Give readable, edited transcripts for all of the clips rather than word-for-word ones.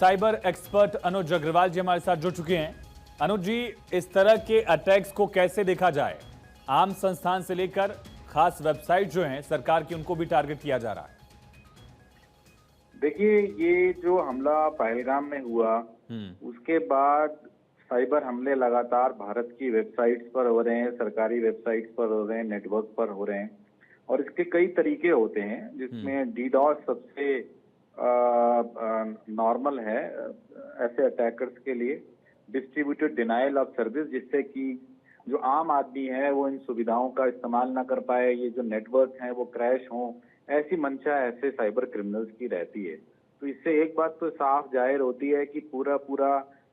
Cyber expert अनुज अग्रवाल जी हमारे साथ जुड़ चुके हैं। अनुज जी, इस तरह के अटैक्स को कैसे देखा जाए? आम संस्थान से लेकर खास वेबसाइट जो हैं सरकार की, उनको भी टारगेट किया जा रहा है। देखिए, ये जो हमला पहलगाम में हुआ उसके बाद साइबर हमले लगातार भारत की वेबसाइट्स पर हो रहे हैं, सरकारी वेबसाइट्स पर हो रहे हैं, नेटवर्क पर हो रहे हैं। और इसके कई तरीके होते हैं, जिसमें डीडॉस सबसे नॉर्मल है ऐसे अटैकर्स के लिए। डिस्ट्रीब्यूटेड डिनायल ऑफ सर्विस, जिससे कि जो आम आदमी है वो इन सुविधाओं का इस्तेमाल ना कर पाए, ये जो नेटवर्क हैं वो क्रैश हों, ऐसी मंशा ऐसे साइबर क्रिमिनल्स की रहती है। तो इससे एक बात तो साफ जाहिर होती है कि पूरा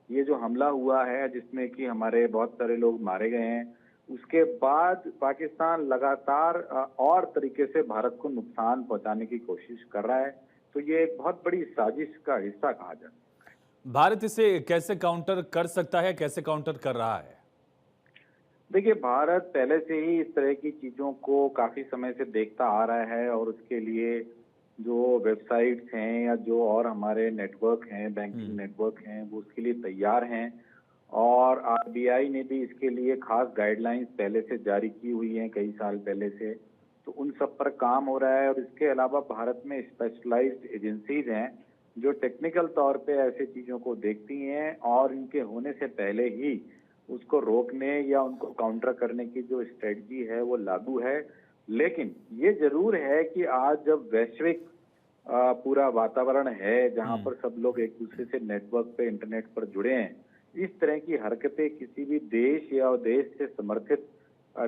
ये जो हमला हुआ है, जिसमें कि हमारे बहुत सारे लोग मारे गए हैं, उसके बाद पाकिस्तान लगातार और तरीके से भारत को नुकसान पहुंचाने की कोशिश कर रहा है। तो ये एक बहुत बड़ी साजिश का हिस्सा कहा जा सकता है। भारत इसे कैसे काउंटर कर सकता है, कैसे काउंटर कर रहा है? देखिए, भारत पहले से ही इस तरह की चीजों को काफी समय से देखता आ रहा है और उसके लिए जो वेबसाइट्स हैं या जो और हमारे नेटवर्क हैं, बैंकिंग नेटवर्क हैं, वो उसके लिए तैयार हैं। और आरबीआई ने भी इसके लिए खास गाइडलाइंस पहले से जारी की हुई हैं, कई साल पहले से। तो उन सब पर काम हो रहा है। और इसके अलावा भारत में स्पेशलाइज्ड एजेंसीज हैं जो टेक्निकल तौर पे ऐसी चीजों को देखती हैं और इनके होने से पहले ही उसको रोकने या उनको काउंटर करने की जो स्ट्रेटजी है वो लागू है। लेकिन ये जरूर है कि आज जब वैश्विक पूरा वातावरण है जहां पर सब लोग एक दूसरे से नेटवर्क पे, इंटरनेट पर जुड़े हैं, इस तरह की हरकतें किसी भी देश या देश से समर्थित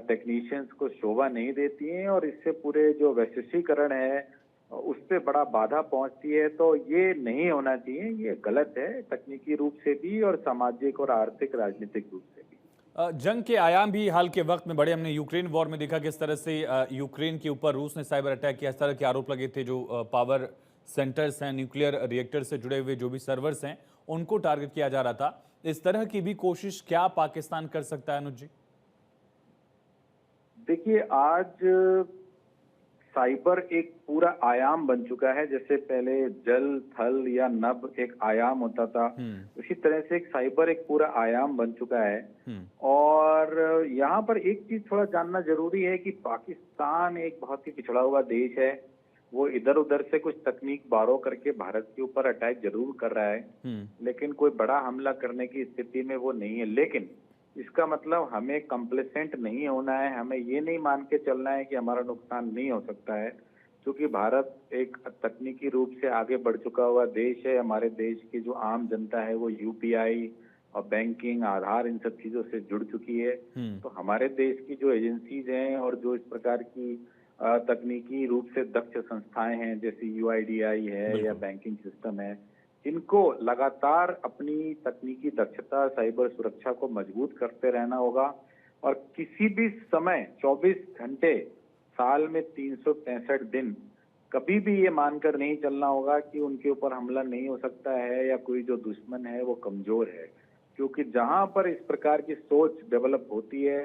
टेक्नीशियंस को शोभा नहीं देती हैं और इससे पूरे जो वैश्वीकरण है उस पे बड़ा बाधा पहुंचती है। तो ये नहीं होना चाहिए, ये गलत है तकनीकी रूप से भी और सामाजिक और आर्थिक राजनीतिक रूप से भी। जंग के आयाम भी हाल के वक्त में बड़े। हमने यूक्रेन वॉर में देखा किस तरह से यूक्रेन के ऊपर रूस ने साइबर अटैक किया। इस तरह के आरोप लगे थे। जो पावर सेंटर्स हैं, न्यूक्लियर रिएक्टर से जुड़े हुए जो भी सर्वर्स हैं, उनको टारगेट किया जा रहा था। इस तरह की भी कोशिश क्या पाकिस्तान कर सकता है, अनुज जी? देखिए, आज साइबर एक पूरा आयाम बन चुका है। जैसे पहले जल, थल या नभ एक आयाम होता था, उसी तरह से एक साइबर एक पूरा आयाम बन चुका है। और यहाँ पर एक चीज थोड़ा जानना जरूरी है कि पाकिस्तान एक बहुत ही पिछड़ा हुआ देश है। वो इधर उधर से कुछ तकनीक बारो करके भारत के ऊपर अटैक जरूर कर रहा है, लेकिन कोई बड़ा हमला करने की स्थिति में वो नहीं है। लेकिन इसका मतलब हमें कंप्लेसेंट नहीं होना है, हमें ये नहीं मान के चलना है कि हमारा नुकसान नहीं हो सकता है, क्योंकि भारत एक तकनीकी रूप से आगे बढ़ चुका हुआ देश है। हमारे देश की जो आम जनता है वो यूपीआई और बैंकिंग, आधार, इन सब चीजों से जुड़ चुकी है। तो हमारे देश की जो एजेंसीज हैं और जो इस प्रकार की तकनीकी रूप से दक्ष संस्थाएं हैं, जैसे यूआईडीआई है या बैंकिंग सिस्टम है, इनको लगातार अपनी तकनीकी दक्षता, साइबर सुरक्षा को मजबूत करते रहना होगा। और किसी भी समय 24 घंटे साल में 365 दिन कभी भी ये मानकर नहीं चलना होगा कि उनके ऊपर हमला नहीं हो सकता है या कोई जो दुश्मन है वो कमजोर है। क्योंकि जहां पर इस प्रकार की सोच डेवलप होती है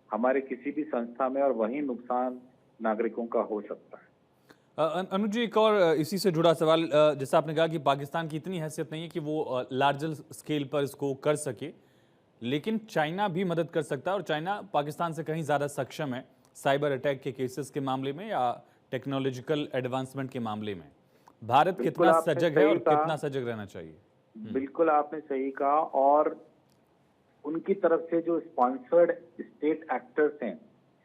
हमारे किसी भी संस्था में, और वहीं नुकसान नागरिकों का हो सकता है। अनुज जी, एक और इसी से जुड़ा सवाल। जैसा आपने कहा कि पाकिस्तान की इतनी हैसियत नहीं है कि वो लार्जर स्केल पर इसको कर सके, लेकिन चाइना भी मदद कर सकता है और चाइना पाकिस्तान से कहीं ज़्यादा सक्षम है साइबर अटैक के केसेस के मामले में या टेक्नोलॉजिकल एडवांसमेंट के मामले में। भारत कितना सजग है और कितना सजग रहना चाहिए? बिल्कुल आपने सही कहा। और उनकी तरफ से जो स्पॉन्सर्ड स्टेट एक्टर्स हैं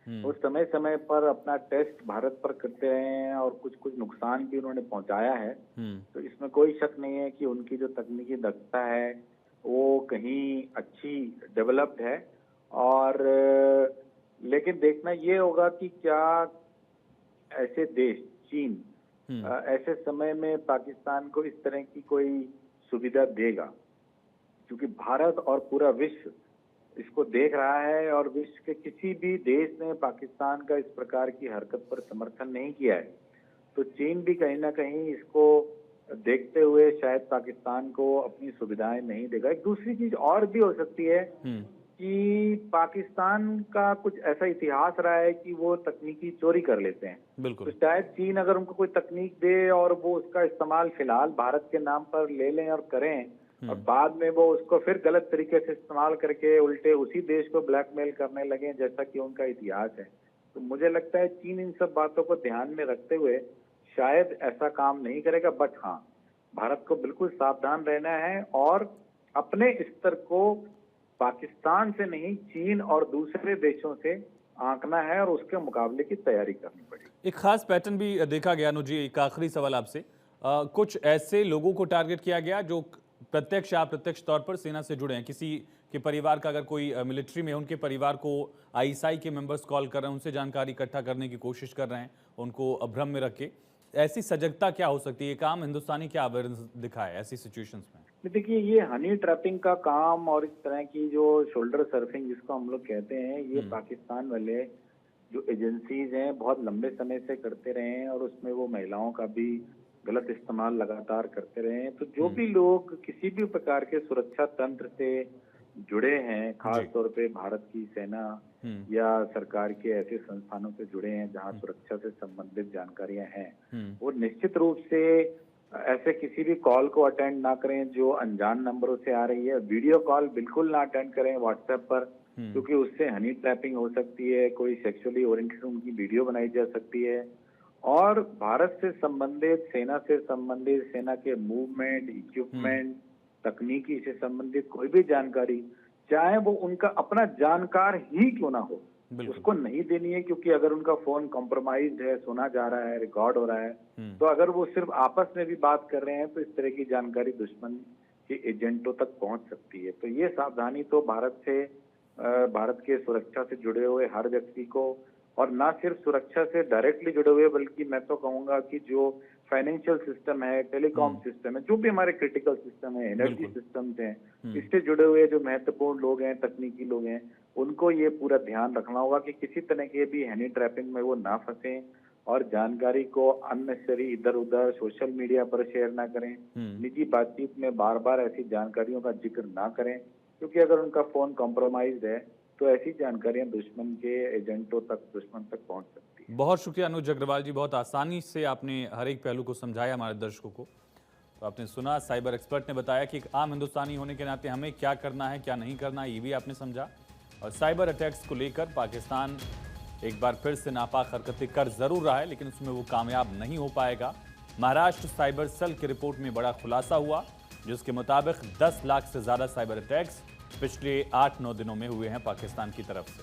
वो समय समय पर अपना टेस्ट भारत पर करते रहे हैं और कुछ कुछ नुकसान भी उन्होंने पहुंचाया है। तो इसमें कोई शक नहीं है कि उनकी जो तकनीकी दक्षता है वो कहीं अच्छी डेवलप्ड है। और लेकिन देखना ये होगा कि क्या ऐसे देश, चीन, ऐसे समय में पाकिस्तान को इस तरह की कोई सुविधा देगा, क्योंकि भारत और पूरा विश्व इसको देख रहा है और विश्व के किसी भी देश ने पाकिस्तान का इस प्रकार की हरकत पर समर्थन नहीं किया है। तो चीन भी कहीं ना कहीं इसको देखते हुए शायद पाकिस्तान को अपनी सुविधाएं नहीं देगा। एक दूसरी चीज और भी हो सकती है कि पाकिस्तान का कुछ ऐसा इतिहास रहा है कि वो तकनीकी चोरी कर लेते हैं। तो बिल्कुल। शायद चीन अगर उनको कोई तकनीक दे और वो उसका इस्तेमाल फिलहाल भारत के नाम पर ले लें और करें और बाद में वो उसको फिर गलत तरीके से इस्तेमाल करके उल्टे उसी देश को ब्लैकमेल करने लगे, जैसा कि उनका इतिहास है। तो मुझे लगता है चीन इन सब बातों को ध्यान में रखते हुए शायद ऐसा काम नहीं करेगा। बट हाँ, भारत को बिल्कुल सावधान रहना है और अपने स्तर को पाकिस्तान से नहीं, चीन और दूसरे देशों से आंकना है और उसके मुकाबले की तैयारी करनी पड़ेगी। एक खास पैटर्न भी देखा गया अनुज जी। एक आखिरी सवाल आपसे, कुछ ऐसे लोगों को टारगेट किया गया जो प्रत्यक्ष या अप्रत्यक्ष तौर पर सेना से जुड़े हैं। किसी के परिवार का अगर कोई मिलिट्री में है, उनके परिवार को आईएसआई के मेंबर्स कॉल कर रहे हैं, उनसे जानकारी इकट्ठा करने की कोशिश कर रहे हैं, उनको अभ्रम में रख के। ऐसी सजगता क्या हो सकती है? एक आम हिंदुस्तानी क्या अवेयरनेस दिखाए ऐसी सिचुएशंस में? देखिए, ये हनी ट्रैपिंग का काम और इस तरह की जो शोल्डर सर्फिंग जिसको हम लोग कहते हैं, ये पाकिस्तान वाले जो एजेंसीज हैं बहुत लंबे समय से करते रहे हैं और उसमें वो महिलाओं का भी गलत इस्तेमाल लगातार करते रहे हैं। तो जो भी लोग किसी भी प्रकार के सुरक्षा तंत्र से जुड़े हैं, खास तौर पे भारत की सेना या सरकार के ऐसे संस्थानों से जुड़े हैं जहां सुरक्षा से संबंधित जानकारियां हैं, वो निश्चित रूप से ऐसे किसी भी कॉल को अटेंड ना करें जो अनजान नंबरों से आ रही है। वीडियो कॉल बिल्कुल ना अटेंड करें व्हाट्सएप पर, क्योंकि उससे हनी ट्रैपिंग हो सकती है, कोई सेक्सुअली ओरिएंटेड उनकी वीडियो बनाई जा सकती है। और भारत से संबंधित, सेना से संबंधित, सेना के मूवमेंट, इक्विपमेंट, तकनीकी से संबंधित कोई भी जानकारी, चाहे वो उनका अपना जानकार ही क्यों ना हो, उसको नहीं देनी है। क्योंकि अगर उनका फोन कॉम्प्रोमाइज्ड है, सुना जा रहा है, रिकॉर्ड हो रहा है, तो अगर वो सिर्फ आपस में भी बात कर रहे हैं तो इस तरह की जानकारी दुश्मन के एजेंटों तक पहुंच सकती है। तो ये सावधानी तो भारत के सुरक्षा से जुड़े हुए हर व्यक्ति को, और ना सिर्फ सुरक्षा से डायरेक्टली जुड़े हुए, बल्कि मैं तो कहूंगा कि जो फाइनेंशियल सिस्टम है, टेलीकॉम सिस्टम है, जो भी हमारे क्रिटिकल सिस्टम है, एनर्जी सिस्टम्स हैं, इससे जुड़े हुए जो महत्वपूर्ण लोग हैं, तकनीकी लोग हैं, उनको ये पूरा ध्यान रखना होगा कि किसी तरह के भी हनी ट्रैपिंग में वो ना फंसे और जानकारी को अननेसेसरी इधर उधर सोशल मीडिया पर शेयर ना करें, निजी बातचीत में बार बार ऐसी जानकारियों का जिक्र ना करें, क्योंकि अगर उनका फोन कॉम्प्रोमाइज्ड है तो ऐसी जानकारियां दुश्मन के एजेंटों तक, दुश्मन तक पहुंच सकती है। बहुत शुक्रिया अनुज अग्रवाल जी, बहुत आसानी से आपने हर एक पहलू को समझाया हमारे दर्शकों को। तो आपने सुना, साइबर एक्सपर्ट ने बताया कि एक आम हिंदुस्तानी होने के नाते हमें क्या करना है, क्या नहीं करना है, ये भी आपने समझा। और साइबर अटैक्स को लेकर पाकिस्तान एक बार फिर से नापाक हरकतें कर जरूर रहा है, लेकिन उसमें वो कामयाब नहीं हो पाएगा। महाराष्ट्र साइबर सेल की रिपोर्ट में बड़ा खुलासा हुआ, जिसके मुताबिक 10 लाख से ज्यादा साइबर अटैक्स पिछले 8-9 दिनों में हुए हैं पाकिस्तान की तरफ से।